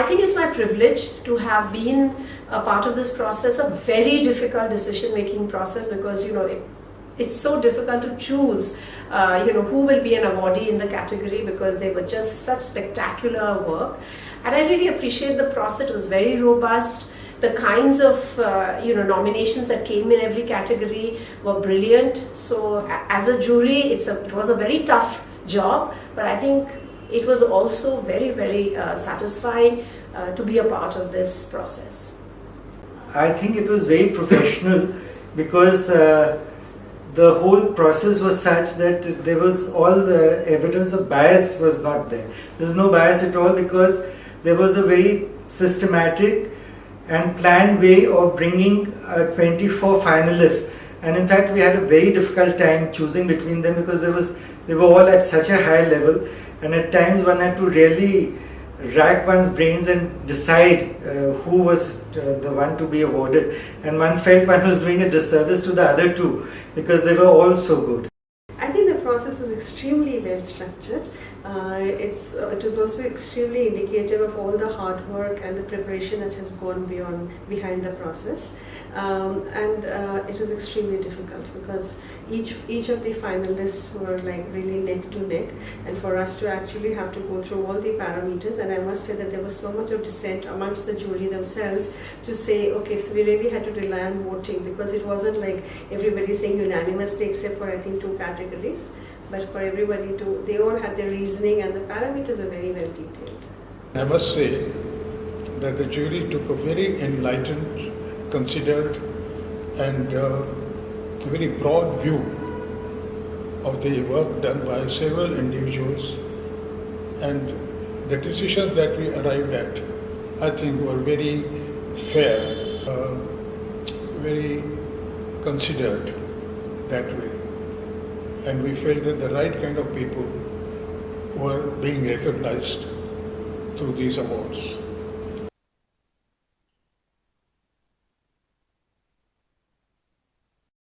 think it's my privilege to have been a part of this process, a very difficult decision-making process, because it's so difficult to choose who will be an awardee in the category, because they were just such spectacular work. And I really appreciate the process. It was very robust. The kinds of nominations that came in every category were brilliant. So as a jury, it was a very tough job, but I think it was also very, very satisfying to be a part of this process. I think it was very professional because the whole process was such that there was all the evidence of bias was not there. There was no bias at all, because there was a very systematic and planned way of bringing 24 finalists. And in fact, we had a very difficult time choosing between them, because they were all at such a high level, and at times one had to really rack one's brains and decide who was the one to be awarded, and one felt one was doing a disservice to the other two because they were all so good. I think the process was extremely well structured. It was also extremely indicative of all the hard work and the preparation that has gone behind the process. It was extremely difficult, because each of the finalists were like really neck to neck, and for us to actually have to go through all the parameters, and I must say that there was so much of dissent amongst the jury themselves to say, okay, so we really had to rely on voting, because it wasn't like everybody saying unanimously except for I think 2 categories, but for everybody they all had their reasoning, and the parameters are very well detailed. I must say that the jury took a very enlightened, considered and very broad view of the work done by several individuals, and the decisions that we arrived at, I think, were very fair, very considered that way, and we felt that the right kind of people were being recognized through these awards.